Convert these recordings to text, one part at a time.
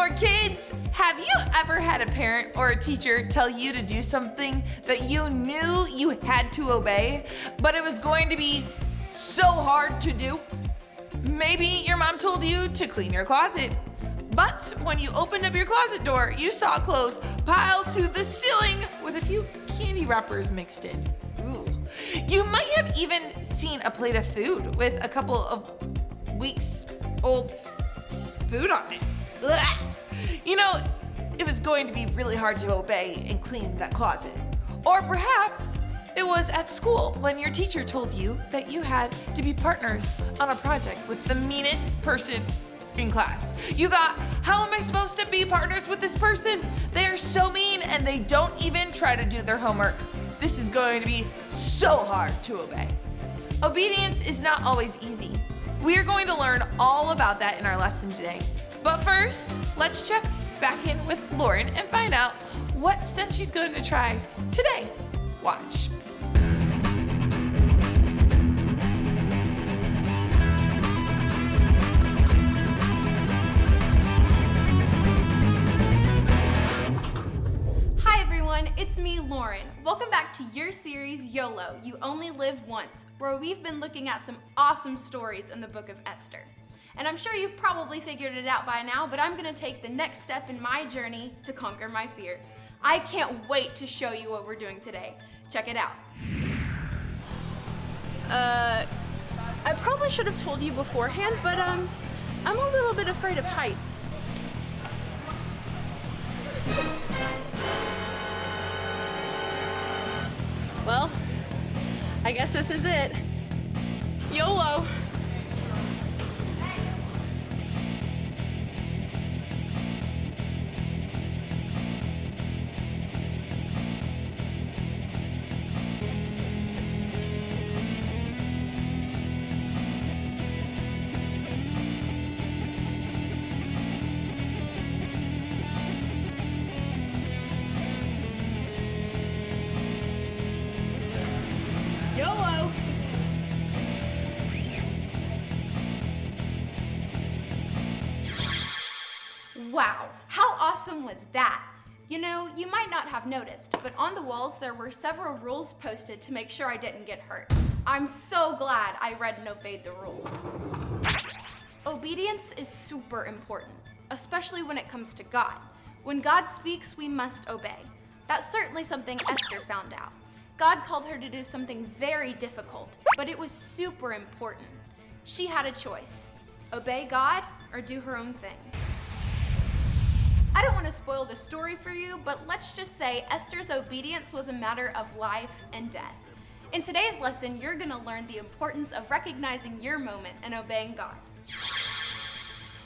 Brightmoor Kids! Have you ever had a parent or a teacher tell you to do something that you knew you had to obey, but it was going to be so hard to do? Maybe your mom told you to clean your closet, but when you opened up your closet door, you saw clothes piled to the ceiling with a few candy wrappers mixed in. Ooh. You might have even seen a plate of food with a couple of weeks old food on it. Ugh. You know, it was going to be really hard to obey and clean that closet. Or perhaps it was at school when your teacher told you that you had to be partners on a project with the meanest person in class. You thought, how am I supposed to be partners with this person? They are so mean and they don't even try to do their homework. This is going to be so hard to obey. Obedience is not always easy. We are going to learn all about that in our lesson today. But first, let's check back in with Lauren and find out what stunt she's going to try today. Watch. It's me, Lauren. Welcome back to your series, YOLO, You Only Live Once, where we've been looking at some awesome stories in the book of Esther. And I'm sure you've probably figured it out by now, but I'm going to take the next step in my journey to conquer my fears. I can't wait to show you what we're doing today. Check it out. I probably should have told you beforehand, but I'm a little bit afraid of heights. Well, I guess this is it. YOLO. YOLO! Wow, how awesome was that? You know, you might not have noticed, but on the walls there were several rules posted to make sure I didn't get hurt. I'm so glad I read and obeyed the rules. Obedience is super important, especially when it comes to God. When God speaks, we must obey. That's certainly something Esther found out. God called her to do something very difficult, but it was super important. She had a choice: obey God or do her own thing. I don't want to spoil the story for you, but let's just say Esther's obedience was a matter of life and death. In today's lesson, you're going to learn the importance of recognizing your moment and obeying God.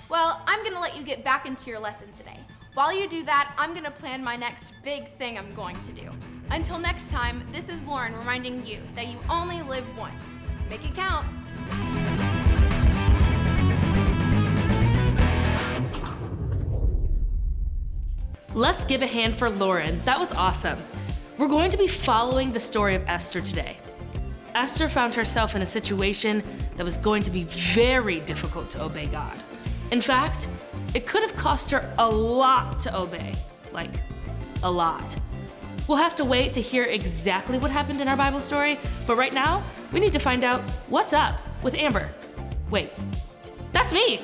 Well, I'm going to let you get back into your lesson today. While you do that, I'm going to plan my next big thing I'm going to do. Until next time, this is Lauren reminding you that you only live once. Make it count. Let's give a hand for Lauren. That was awesome. We're going to be following the story of Esther today. Esther found herself in a situation that was going to be very difficult to obey God. In fact, it could have cost her a lot to obey. Like, a lot. We'll have to wait to hear exactly what happened in our Bible story, but right now, we need to find out what's up with Amber. Wait, that's me!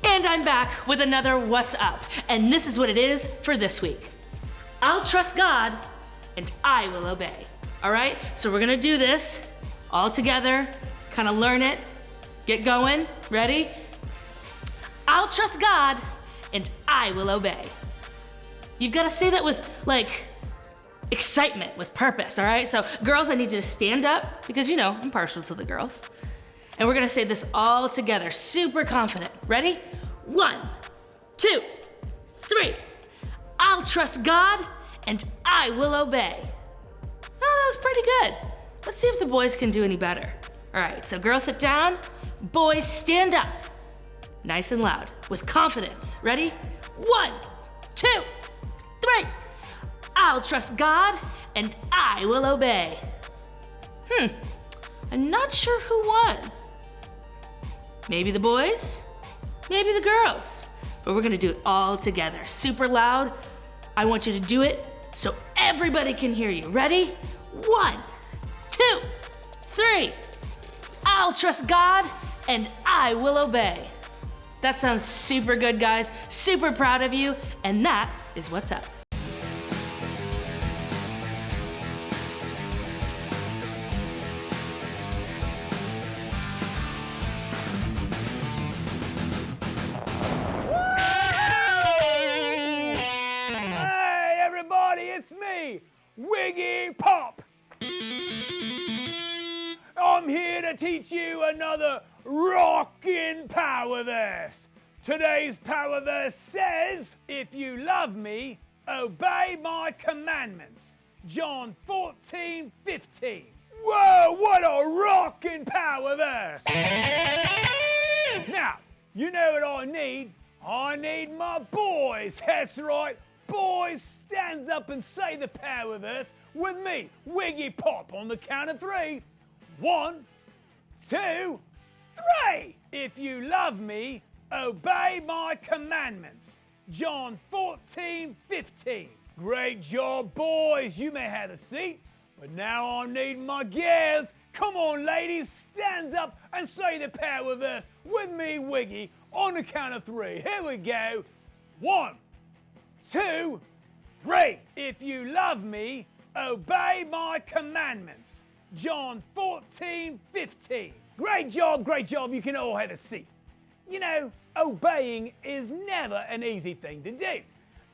And I'm back with another What's Up, and this is what it is for this week. I'll trust God, and I will obey. All right, so we're gonna do this all together, kind of learn it, get going, ready? I'll trust God, and I will obey. You've gotta say that with, like, excitement, with purpose, all right? So girls, I need you to stand up, because you know, I'm partial to the girls. And we're gonna say this all together, super confident. Ready? 1, 2, 3. I'll trust God, and I will obey. Oh, that was pretty good. Let's see if the boys can do any better. All right, so girls sit down, boys stand up. Nice and loud, with confidence. Ready? 1, 2, 3. I'll trust God, and I will obey. I'm not sure who won. Maybe the boys, maybe the girls. But we're gonna do it all together, super loud. I want you to do it so everybody can hear you. Ready? 1, 2, 3. I'll trust God and I will obey. That sounds super good, guys. Super proud of you. And that is what's up. Hey everybody, it's me, Wiggy Pop. I'm here to teach you another rockin' power verse. Today's power verse says, if you love me, obey my commandments. John 14:15. Whoa, what a rockin' power verse. Now, you know what I need? I need my boys. That's right. Boys, stand up and say the power verse with me, Wiggy Pop, on the count of 3. 1, 2, 3. If you love me, obey my commandments. John 14:15. Great job, boys. You may have a seat, but now I'm needing my girls. Come on, ladies, stand up and say the power verse with me, Wiggy, on the count of 3. Here we go. 1, 2, 3. If you love me, obey my commandments. John 14:15. Great job, great job. You can all have a seat. You know, obeying is never an easy thing to do.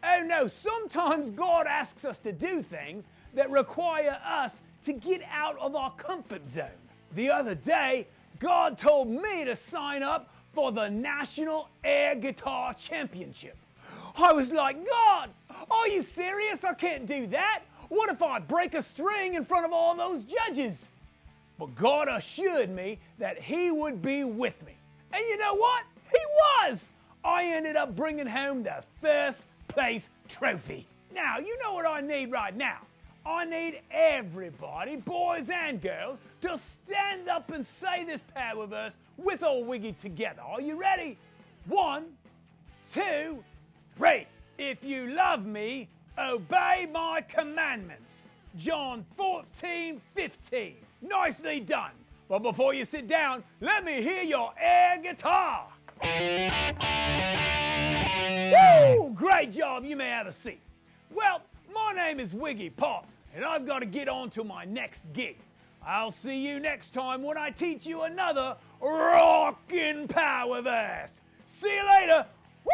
Oh no, sometimes God asks us to do things that require us to get out of our comfort zone. The other day, God told me to sign up for the National Air Guitar Championship. I was like, God, are you serious? I can't do that. What if I break a string in front of all those judges? But God assured me that He would be with me. And you know what? He was! I ended up bringing home the first place trophy. Now, you know what I need right now? I need everybody, boys and girls, to stand up and say this power verse with old Wiggy together. Are you ready? 1, 2, 3. If you love me, obey my commandments. John 14:15. Nicely done. But before you sit down, let me hear your air guitar. Woo! Great job. You may have a seat. Well, my name is Wiggy Pop, and I've got to get on to my next gig. I'll see you next time when I teach you another rockin' power verse. See you later. Woo!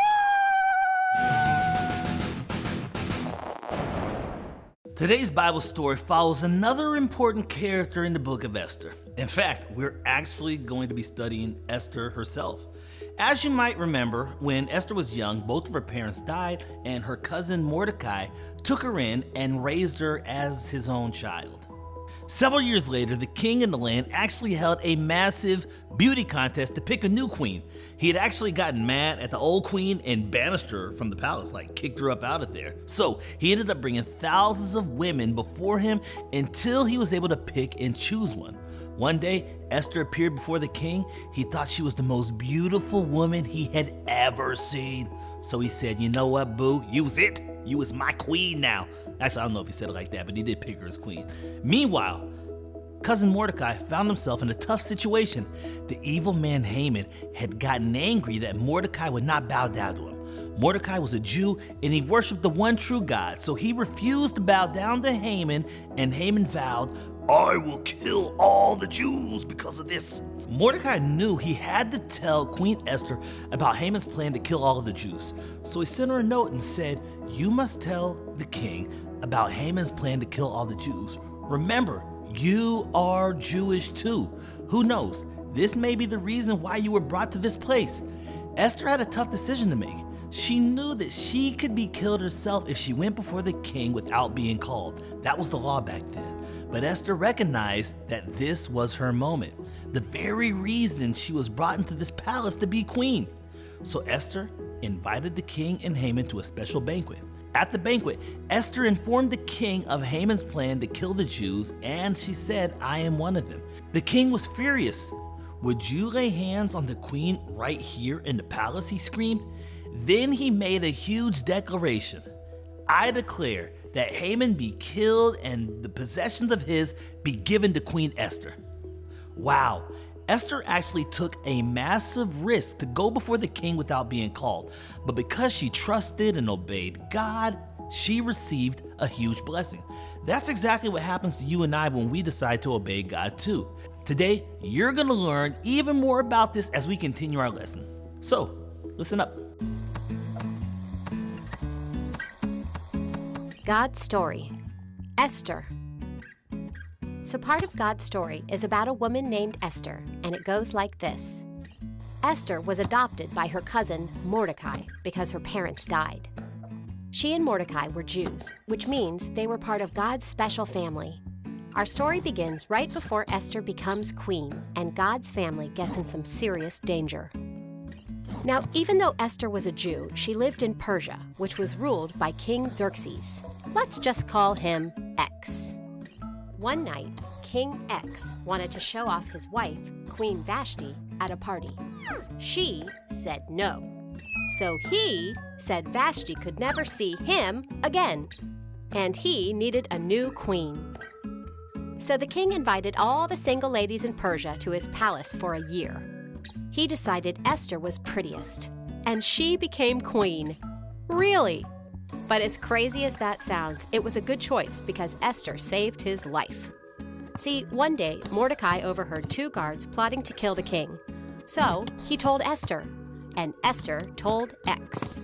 Today's Bible story follows another important character in the book of Esther. In fact, we're actually going to be studying Esther herself. As you might remember, when Esther was young, both of her parents died, and her cousin Mordecai took her in and raised her as his own child. Several years later, the king in the land actually held a massive beauty contest to pick a new queen. He had actually gotten mad at the old queen and banished her from the palace, like kicked her up out of there. So he ended up bringing thousands of women before him until he was able to pick and choose one. One day, Esther appeared before the king. He thought she was the most beautiful woman he had ever seen. So he said, you know what, boo? You was it. You was my queen now. Actually, I don't know if he said it like that, but he did pick her as queen. Meanwhile, cousin Mordecai found himself in a tough situation. The evil man Haman had gotten angry that Mordecai would not bow down to him. Mordecai was a Jew and he worshipped the one true God, so he refused to bow down to Haman, and Haman vowed, I will kill all the Jews because of this. Mordecai knew he had to tell Queen Esther about Haman's plan to kill all of the Jews. So he sent her a note and said, you must tell the king about Haman's plan to kill all the Jews. Remember, you are Jewish too. Who knows? This may be the reason why you were brought to this place. Esther had a tough decision to make. She knew that she could be killed herself if she went before the king without being called. That was the law back then. But Esther recognized that this was her moment, the very reason she was brought into this palace to be queen. So Esther invited the king and Haman to a special banquet. At the banquet, Esther informed the king of Haman's plan to kill the Jews, and she said, "I am one of them." The king was furious. "Would you lay hands on the queen right here in the palace?" he screamed. Then he made a huge declaration. "I declare that Haman be killed and the possessions of his be given to Queen Esther." Wow, Esther actually took a massive risk to go before the king without being called, but because she trusted and obeyed God, she received a huge blessing. That's exactly what happens to you and I when we decide to obey God too. Today, you're gonna learn even more about this as we continue our lesson. So, listen up. God's story. Esther. So part of God's story is about a woman named Esther, and it goes like this. Esther was adopted by her cousin Mordecai because her parents died. She and Mordecai were Jews, which means they were part of God's special family. Our story begins right before Esther becomes queen, and God's family gets in some serious danger. Now, even though Esther was a Jew, she lived in Persia, which was ruled by King Xerxes. Let's just call him X. One night, King X wanted to show off his wife, Queen Vashti, at a party. She said no. So he said Vashti could never see him again, and he needed a new queen. So the king invited all the single ladies in Persia to his palace for a year. He decided Esther was prettiest, and she became queen. Really? But as crazy as that sounds, it was a good choice because Esther saved his life. See, one day, Mordecai overheard two guards plotting to kill the king. So he told Esther, and Esther told X.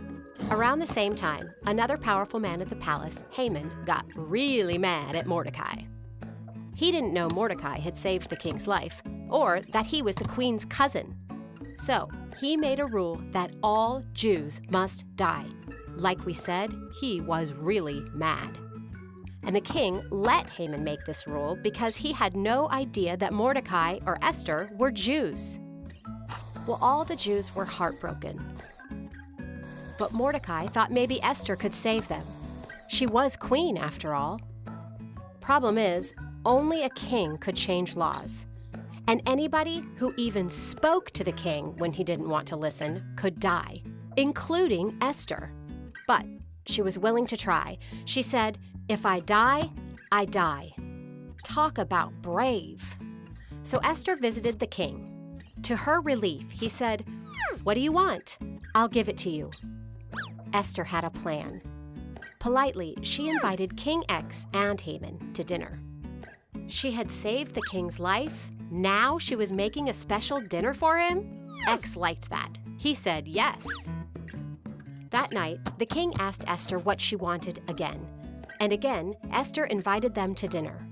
Around the same time, another powerful man at the palace, Haman, got really mad at Mordecai. He didn't know Mordecai had saved the king's life, or that he was the queen's cousin. So he made a rule that all Jews must die. Like we said, he was really mad. And the king let Haman make this rule because he had no idea that Mordecai or Esther were Jews. Well, all the Jews were heartbroken. But Mordecai thought maybe Esther could save them. She was queen, after all. Problem is, only a king could change laws. And anybody who even spoke to the king when he didn't want to listen could die, including Esther. But she was willing to try. She said, "If I die, I die." Talk about brave. So Esther visited the king. To her relief, he said, "What do you want? I'll give it to you." Esther had a plan. Politely, she invited King X and Haman to dinner. She had saved the king's life. Now she was making a special dinner for him? X liked that. He said yes. That night, the king asked Esther what she wanted again. And again, Esther invited them to dinner.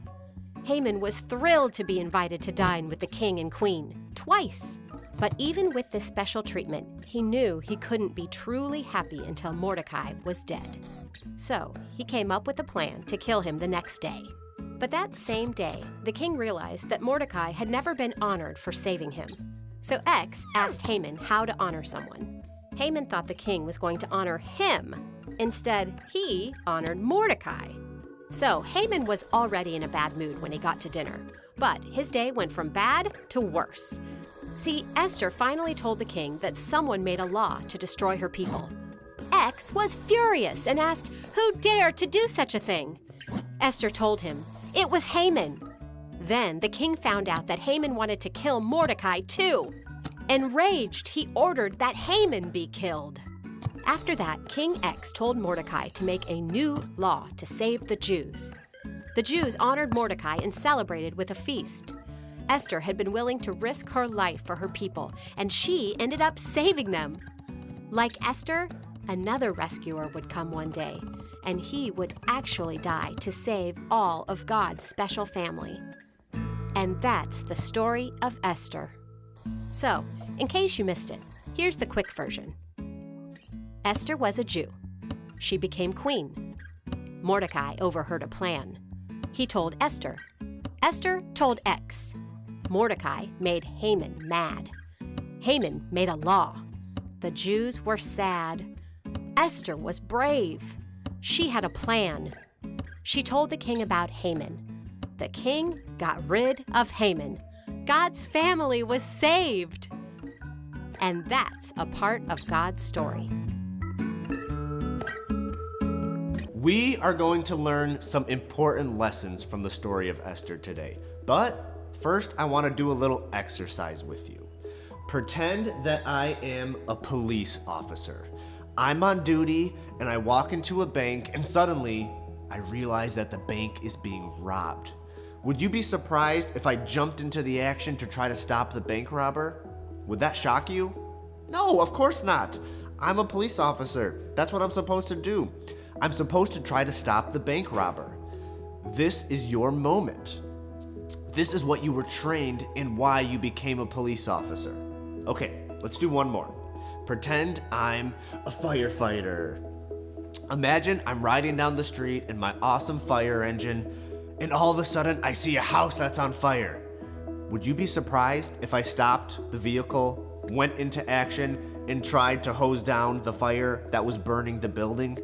Haman was thrilled to be invited to dine with the king and queen, twice. But even with this special treatment, he knew he couldn't be truly happy until Mordecai was dead. So he came up with a plan to kill him the next day. But that same day, the king realized that Mordecai had never been honored for saving him. So X asked Haman how to honor someone. Haman thought the king was going to honor him. Instead, he honored Mordecai. So Haman was already in a bad mood when he got to dinner. But his day went from bad to worse. See, Esther finally told the king that someone made a law to destroy her people. X was furious and asked who dared to do such a thing. Esther told him it was Haman. Then the king found out that Haman wanted to kill Mordecai too. Enraged, he ordered that Haman be killed. After that, King X told Mordecai to make a new law to save the Jews. The Jews honored Mordecai and celebrated with a feast. Esther had been willing to risk her life for her people, and she ended up saving them. Like Esther, another rescuer would come one day, and he would actually die to save all of God's special family. And that's the story of Esther. So, in case you missed it, here's the quick version. Esther was a Jew. She became queen. Mordecai overheard a plan. He told Esther. Esther told X. Mordecai made Haman mad. Haman made a law. The Jews were sad. Esther was brave. She had a plan. She told the king about Haman. The king got rid of Haman. God's family was saved. And that's a part of God's story. We are going to learn some important lessons from the story of Esther today. But first, I want to do a little exercise with you. Pretend that I am a police officer. I'm on duty and I walk into a bank and suddenly I realize that the bank is being robbed. Would you be surprised if I jumped into the action to try to stop the bank robber? Would that shock you? No, of course not. I'm a police officer. That's what I'm supposed to do. I'm supposed to try to stop the bank robber. This is your moment. This is what you were trained and why you became a police officer. Okay, let's do one more. Pretend I'm a firefighter. Imagine I'm riding down the street in my awesome fire engine, and all of a sudden I see a house that's on fire. Would you be surprised if I stopped the vehicle, went into action, and tried to hose down the fire that was burning the building?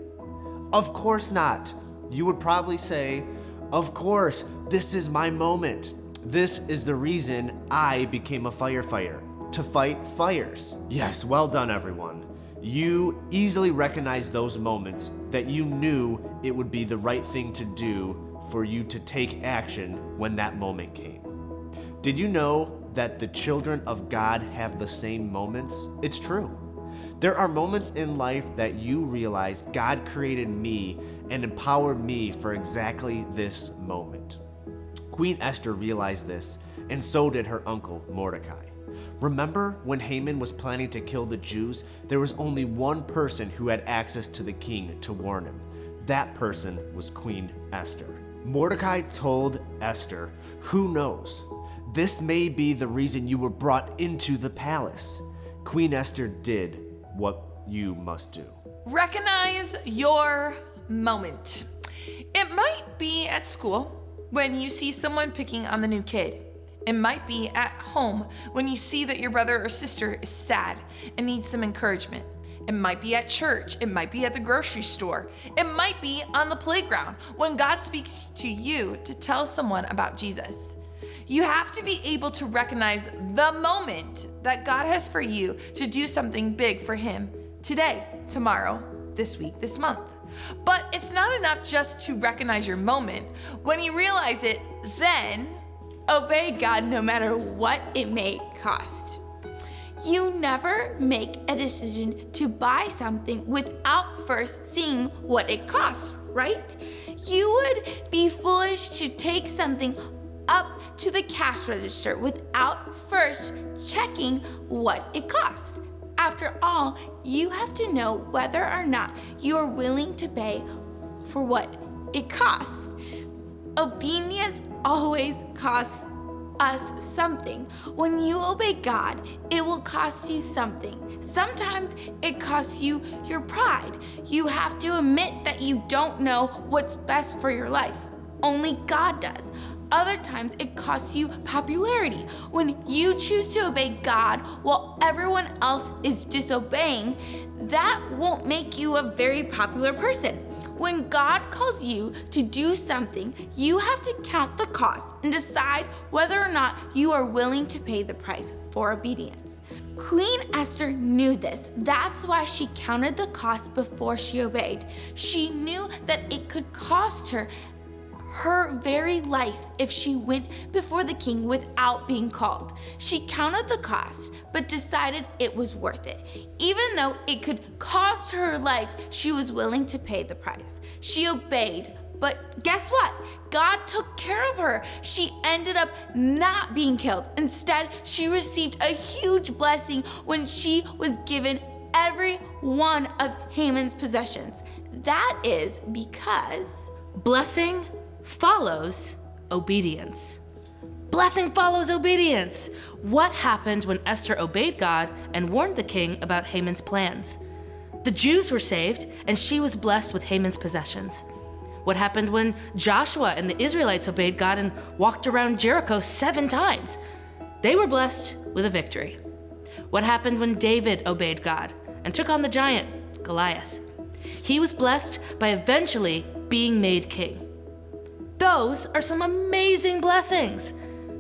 Of course not. You would probably say, of course, this is my moment. This is the reason I became a firefighter, to fight fires. Yes, well done, everyone. You easily recognized those moments that you knew it would be the right thing to do for you to take action when that moment came. Did you know that the children of God have the same moments? It's true. There are moments in life that you realize God created me and empowered me for exactly this moment. Queen Esther realized this, and so did her uncle Mordecai. Remember when Haman was planning to kill the Jews? There was only one person who had access to the king to warn him. That person was Queen Esther. Mordecai told Esther, "Who knows? This may be the reason you were brought into the palace." Queen Esther did what you must do. Recognize your moment. It might be at school when you see someone picking on the new kid. It might be at home when you see that your brother or sister is sad and needs some encouragement. It might be at church. It might be at the grocery store. It might be on the playground when God speaks to you to tell someone about Jesus. You have to be able to recognize the moment that God has for you to do something big for Him today, tomorrow, this week, this month. But it's not enough just to recognize your moment. When you realize it, then Obey God no matter what it may cost. You never make a decision to buy something without first seeing what it costs, right? You would be foolish to take something up to the cash register without first checking what it costs. After all, you have to know whether or not you are willing to pay for what it costs. Obedience always costs us something. When you obey God, it will cost you something. Sometimes it costs you your pride. You have to admit that you don't know what's best for your life. Only God does. Other times it costs you popularity. When you choose to obey God while everyone else is disobeying, that won't make you a very popular person. When God calls you to do something, you have to count the cost and decide whether or not you are willing to pay the price for obedience. Queen Esther knew this. That's why she counted the cost before she obeyed. She knew that it could cost her very life if she went before the king without being called. She counted the cost, but decided it was worth it. Even though it could cost her life, she was willing to pay the price. She obeyed, but guess what? God took care of her. She ended up not being killed. Instead, she received a huge blessing when she was given every one of Haman's possessions. That is because blessing follows obedience. Blessing follows obedience. What happened when Esther obeyed God and warned the king about Haman's plans? The Jews were saved, and she was blessed with Haman's possessions. What happened when Joshua and the Israelites obeyed God and walked around Jericho 7 times? They were blessed with a victory. What happened when David obeyed God and took on the giant, Goliath? He was blessed by eventually being made king. Those are some amazing blessings.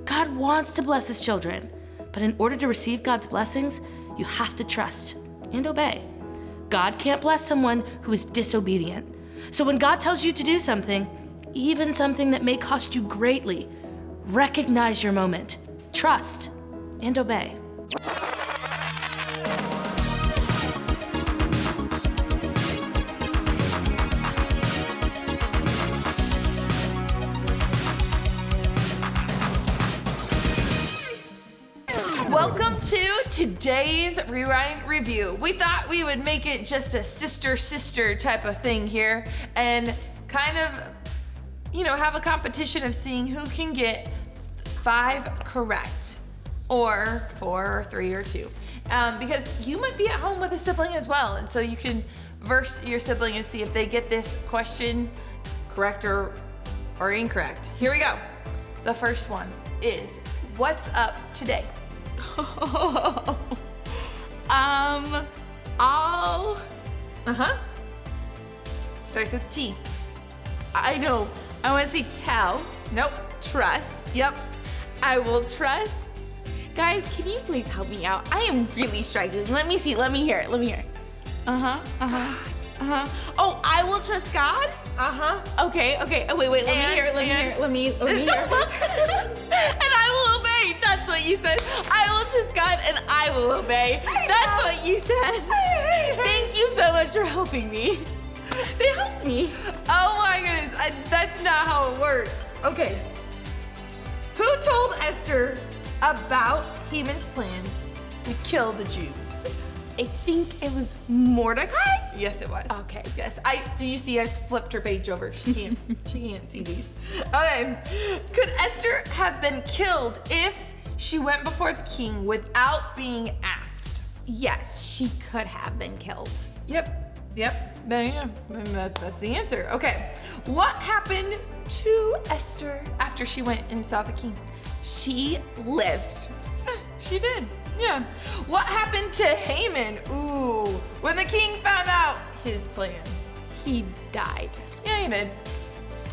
God wants to bless his children, but in order to receive God's blessings, you have to trust and obey. God can't bless someone who is disobedient. So when God tells you to do something, even something that may cost you greatly, recognize your moment, trust, and obey. Welcome to today's Rewind Review. We thought we would make it just a sister type of thing here and kind of, have a competition of seeing who can get 5 correct, or 4 or 3 or 2. Because you might be at home with a sibling as well, and so you can verse your sibling and see if they get this question correct or incorrect. Here we go. The first one is, what's up today? Starts with T. I know. I want to say tell. Nope. Trust. Yep. I will trust. Guys, can you please help me out? I am really struggling. Let me see. Let me hear it. Oh, I will trust God? Okay. Oh, wait. Let me hear it. Let me hear it. Don't look. And I will obey. That's what you said. I will trust God and I will obey. That's what you said. Thank you so much for helping me. They helped me. Oh my goodness, that's not how it works. Okay. Who told Esther about Haman's plans to kill the Jews? I think it was Mordecai? Yes, it was. Okay. Yes, do you see I flipped her page over? She can't see these. Okay. Could Esther have been killed if she went before the king without being asked? Yes, she could have been killed. Yep. Yeah, that's the answer. Okay. What happened to Esther after she went and saw the king? She lived. She did. Yeah. What happened to Haman? Ooh, when the king found out his plan. He died. Yeah, he did.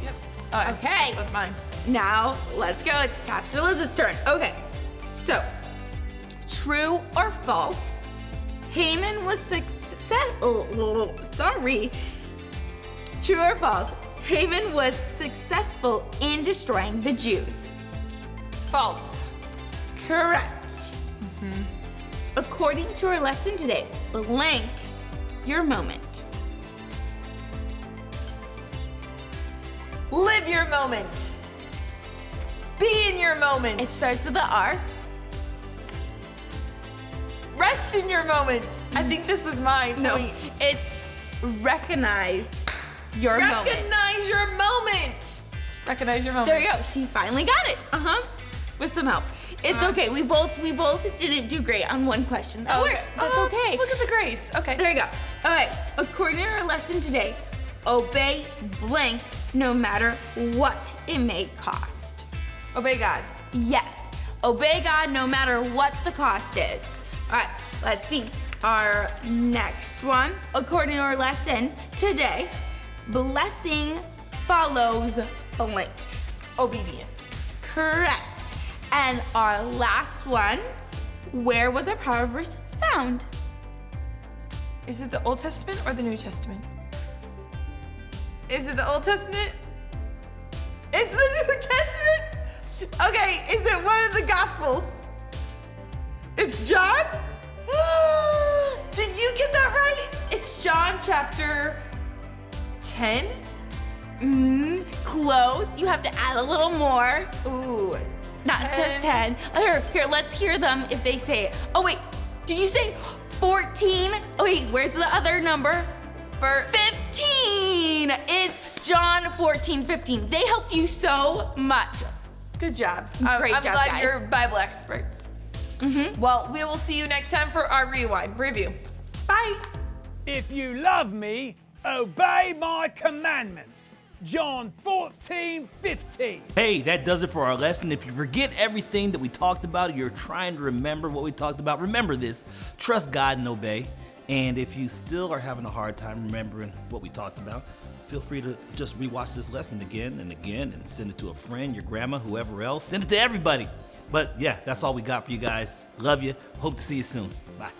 Yep. Okay. That's mine. Now, let's go. It's Pastor Liz's turn. Okay. So, true or false? Haman was True or false? Haman was successful in destroying the Jews. False. Correct. According to our lesson today, blank your moment. Live your moment. Be in your moment. It starts with the R. Rest in your moment. I think this is mine. No, Wait. it's recognize your moment. Recognize your moment. Recognize your moment. There you go. She finally got it. With some help. It's okay. We both didn't do great on one question. That works. That's okay. Look at the grace. Okay. There you go. All right. According to our lesson today, obey blank no matter what it may cost. Obey God. Yes. Obey God no matter what the cost is. All right. Let's see. Our next one. According to our lesson today, blessing follows blank. Obedience. Correct. And our last one, where was our power verse found? Is it the Old Testament or the New Testament? Is it the Old Testament? It's the New Testament? Okay, is it one of the Gospels? It's John? Did you get that right? It's John chapter 10? Close. You have to add a little more. Ooh. Not just 10. Here, let's hear them if they say it. Oh, wait. Did you say 14? Oh, wait, where's the other number? 15. It's John 14:15. They helped you so much. Good job. Great I'm job, glad guys. you're Bible experts. Well, we will see you next time for our rewind review. Bye. If you love me, obey my commandments. John 14:15. Hey, that does it for our lesson. If you forget everything that we talked about, you're trying to remember what we talked about, remember this. Trust God and obey. And if you still are having a hard time remembering what we talked about, feel free to just rewatch this lesson again and again and send it to a friend, your grandma, whoever else. Send it to everybody. But yeah, that's all we got for you guys. Love you. Hope to see you soon. Bye.